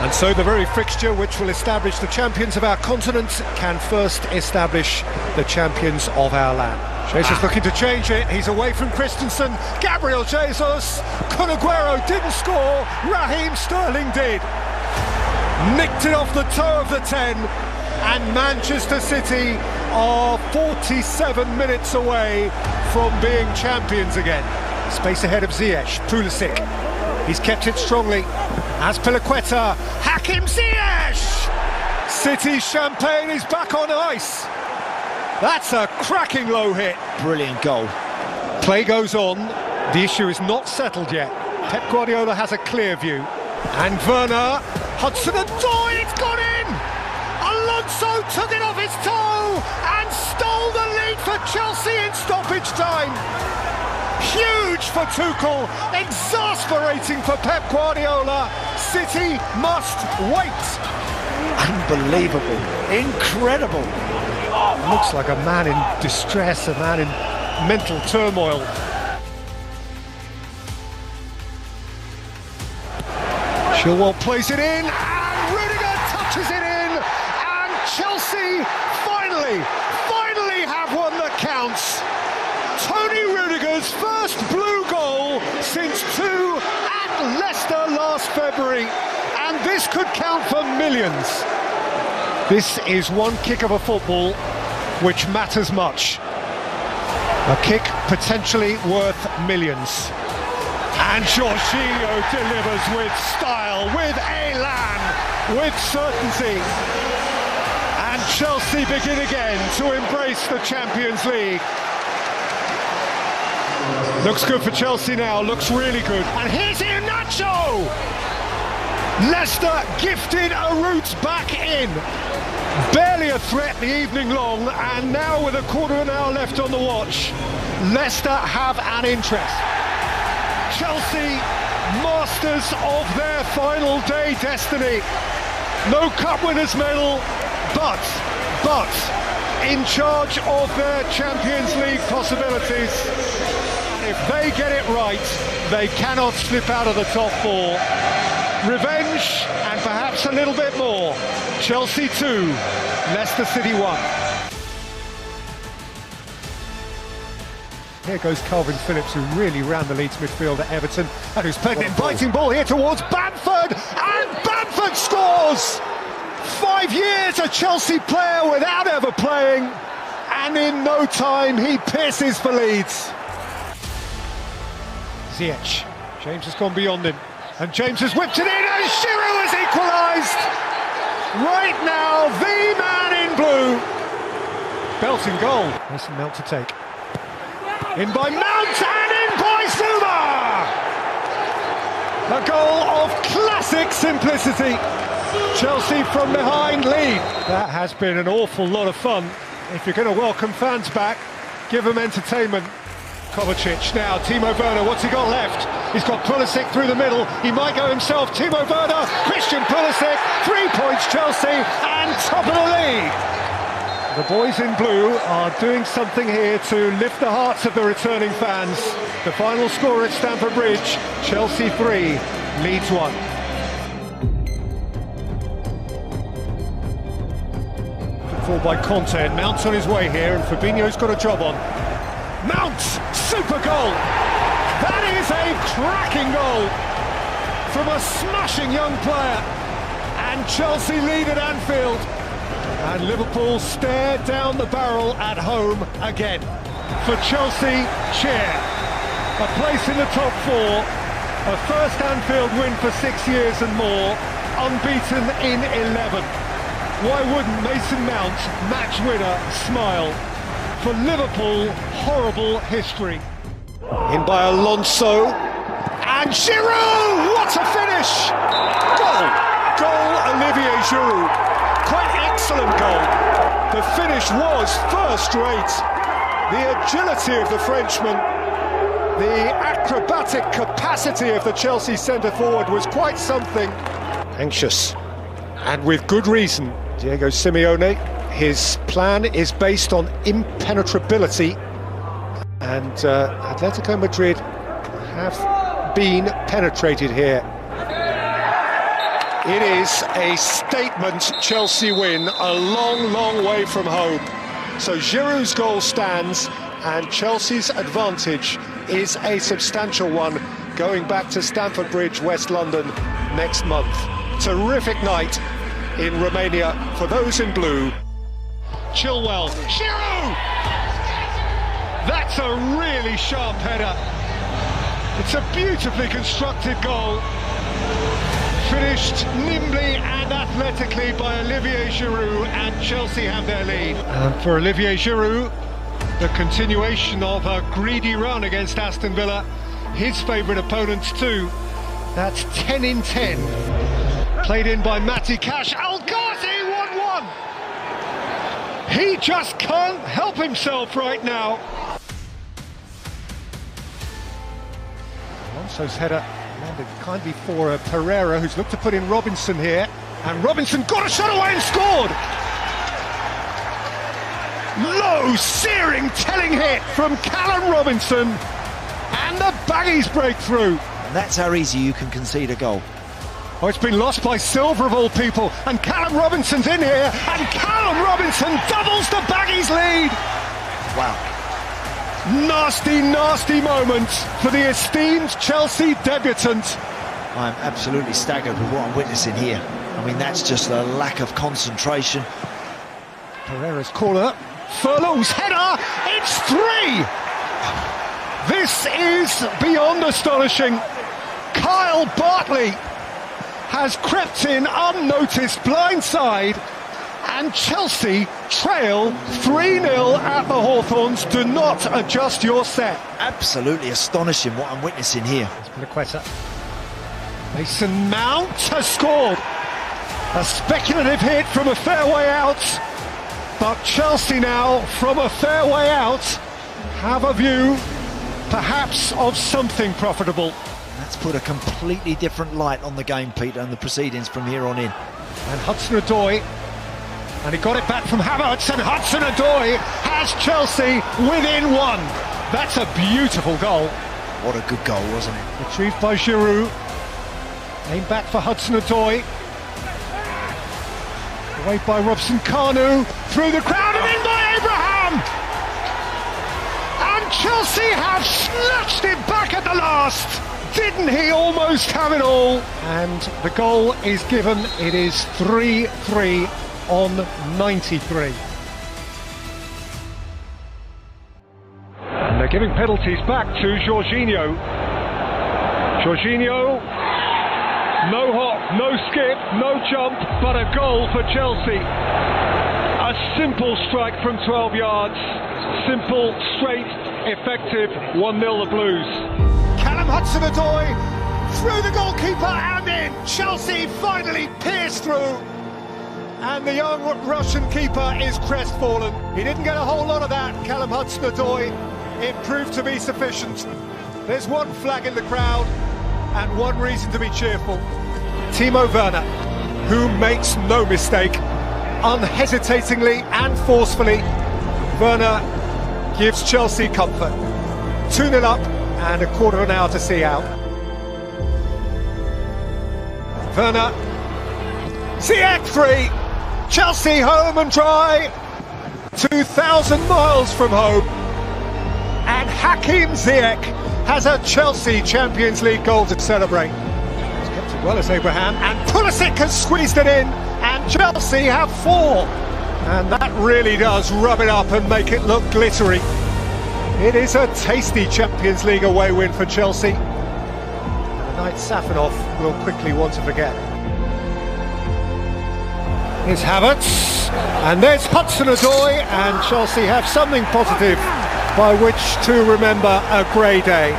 And so the very fixture which will establish the champions of our continent can first establish the champions of our land. Jesus looking to change it, he's away from Christensen, Gabriel Jesus, Kun Aguero didn't score, Raheem Sterling did. Nicked it off the toe of the 10, and Manchester City are 47 minutes away from being champions again. Space ahead of Ziyech, Pulisic, he's kept it strongly. Azpilicueta, Hakim Ziyech! City champagne is back on ice. That's a cracking low hit. Brilliant goal. Play goes on. The issue is not settled yet. Pep Guardiola has a clear view. And Werner, Hudson-Odoi, it's gone in! Alonso took it off his toe and stole the lead for Chelsea in stoppage time. Huge for Tuchel, exasperating for Pep Guardiola. City must wait. Unbelievable, incredible. Looks like a man in distress, a man in mental turmoil. Chilwell plays it in, and Rudiger touches it in, and Chelsea finally have one that counts. Tony Rudiger's first blue goal since 2 at Leicester last February, and this could count for millions. This is one kick of a football which matters much. A kick potentially worth millions. And Jorginho delivers with style, with élan, with certainty. And Chelsea begin again to embrace the Champions League. Looks good for Chelsea now, looks really good. And here's Iheanacho! Leicester gifted a route back in. Barely a threat the evening long, and now with a quarter of an hour left on the watch, Leicester have an interest. Chelsea, masters of their final day destiny. No cup winners' medal, but in charge of their Champions League possibilities. If they get it right, they cannot slip out of the top four. Revenge, and perhaps a little bit more. Chelsea 2, Leicester City 1. Here goes Calvin Phillips, who really ran the Leeds midfield at Everton, and who's played an inviting ball here towards Bamford, and Bamford scores! 5 years a Chelsea player without ever playing, and in no time he pierces for Leeds. Ziyech, James has gone beyond him, and James has whipped it in, and Giroud has equalised! Right now, the man in blue. Belting goal. Mason Mount to take. In by Mount, and in by Zuma! A goal of classic simplicity. Chelsea from behind lead. That has been an awful lot of fun. If you're going to welcome fans back, give them entertainment. Kovacic now, Timo Werner, what's he got left? He's got Pulisic through the middle, he might go himself, Timo Werner, Christian Pulisic, 3 points Chelsea, and top of the league. The boys in blue are doing something here to lift the hearts of the returning fans. The final score at Stamford Bridge, Chelsea 3, Leeds 1. Ball by Conte, and Mount's on his way here, and Fabinho's got a job on. Mount! Super goal! That is a cracking goal from a smashing young player. And Chelsea lead at Anfield. And Liverpool stare down the barrel at home again. For Chelsea, cheer. A place in the top four. A first Anfield win for 6 years and more. Unbeaten in 11. Why wouldn't Mason Mount, match winner, smile? For Liverpool, horrible history. In by Alonso, and Giroud! What a finish! Goal! Goal, Olivier Giroud. Quite excellent goal. The finish was first-rate. The agility of the Frenchman, the acrobatic capacity of the Chelsea centre-forward was quite something. Anxious, and with good reason. Diego Simeone, his plan is based on impenetrability, and Atletico Madrid have been penetrated here. It is a statement Chelsea win, a long, long way from home. So Giroud's goal stands, and Chelsea's advantage is a substantial one, going back to Stamford Bridge, West London, next month. Terrific night in Romania for those in blue. Chilwell, Giroud! That's a really sharp header. It's a beautifully constructed goal, finished nimbly and athletically by Olivier Giroud, and Chelsea have their lead. And for Olivier Giroud, the continuation of a greedy run against Aston Villa, his favourite opponents too. That's 10 in 10. Played in by Matty Cash. El Ghazi 1-1. He just can't help himself right now. Alonso's header landed kindly for Pereira, who's looked to put in Robinson here, and Robinson got a shot away and scored! Low, searing, telling hit from Callum Robinson, and the baggies break through. And that's how easy you can concede a goal. Oh, it's been lost by Silva of all people, and Callum Robinson's in here, and Callum Robinson doubles the baggies lead! Wow. Nasty, nasty moment for the esteemed Chelsea debutant. I'm absolutely staggered with what I'm witnessing here. I mean, that's just a lack of concentration. Pereira's corner, Furlong's header, it's 3! This is beyond astonishing. Kyle Bartley has crept in unnoticed, blindside, and Chelsea trail 3-0 at the Hawthorns. Do not adjust your set. Absolutely astonishing what I'm witnessing here. Mason Mount has scored. A speculative hit from a fair way out. But Chelsea now, from a fair way out, have a view, perhaps, of something profitable. That's put a completely different light on the game, Peter, and the proceedings from here on in. And Hudson-Odoi, and he got it back from Havertz, and Hudson-Odoi has Chelsea within 1. That's a beautiful goal. What a good goal, wasn't it? Retrieved by Giroud. Aimed back for Hudson-Odoi. Away by Robson Kanu, through the crowd and in by Abraham! And Chelsea have snatched it back at the last! Didn't he almost have it all? And the goal is given. It is 3-3 on 93. And they're giving penalties back to Jorginho. Jorginho, no hop, no skip, no jump, but a goal for Chelsea. A simple strike from 12 yards. Simple, straight, effective, 1-0 the Blues. Callum Hudson-Odoi through the goalkeeper and in. Chelsea finally pierced through. And the young Russian keeper is crestfallen. He didn't get a whole lot of that, Callum Hudson-Odoi. It proved to be sufficient. There's one flag in the crowd and one reason to be cheerful. Timo Werner, who makes no mistake, unhesitatingly and forcefully, Werner gives Chelsea comfort. 2-0 up and a quarter of an hour to see out. Werner, Ziyech 3, Chelsea home and dry, 2,000 miles from home, and Hakim Ziyech has a Chelsea Champions League goal to celebrate. He's kept it well as Abraham, and Pulisic has squeezed it in, and Chelsea have 4. And that really does rub it up and make it look glittery. It is a tasty Champions League away win for Chelsea. A night Safanov will quickly want to forget. Here's Havertz, and there's Hudson-Odoi, and Chelsea have something positive by which to remember a grey day.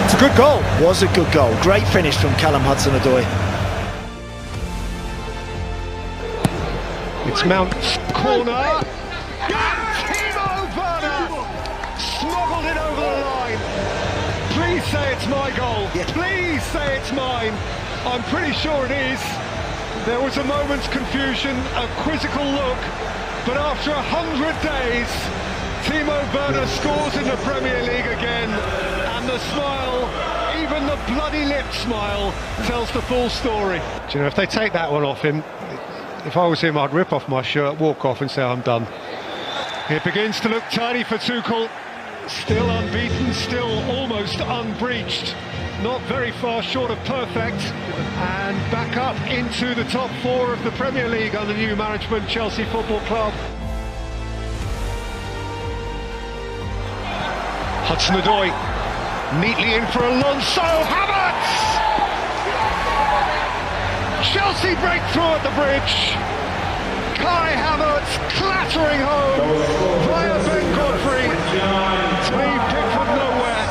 It's a good goal. Was a good goal. Great finish from Callum Hudson-Odoi. It's Mount's corner. Timo Werner smuggled it over the line. Please say it's my goal. Yeah. Please say it's mine. I'm pretty sure it is. There was a moment's confusion, a quizzical look, but after 100 days, Timo Werner scores in the Premier League again, and the smile, even Even the bloody lip smile tells the full story. Do you know, if they take that one off him, if I was him, I'd rip off my shirt, walk off and say I'm done. It begins to look tidy for Tuchel. Still unbeaten, still almost unbreached. Not very far short of perfect. And back up into the top four of the Premier League under new management, Chelsea Football Club. Hudson-Odoi neatly in for Alonso. Havertz! Chelsea break through at the bridge. Kai Havertz clattering home via Ben Godfrey to leave Pickford nowhere.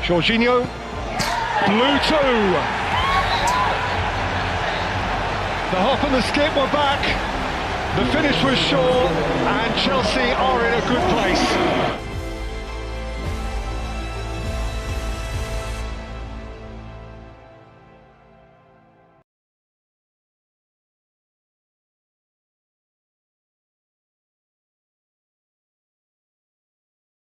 Jorginho blew two. The hop and the skip were back. The finish was sure, and Chelsea are in a good place.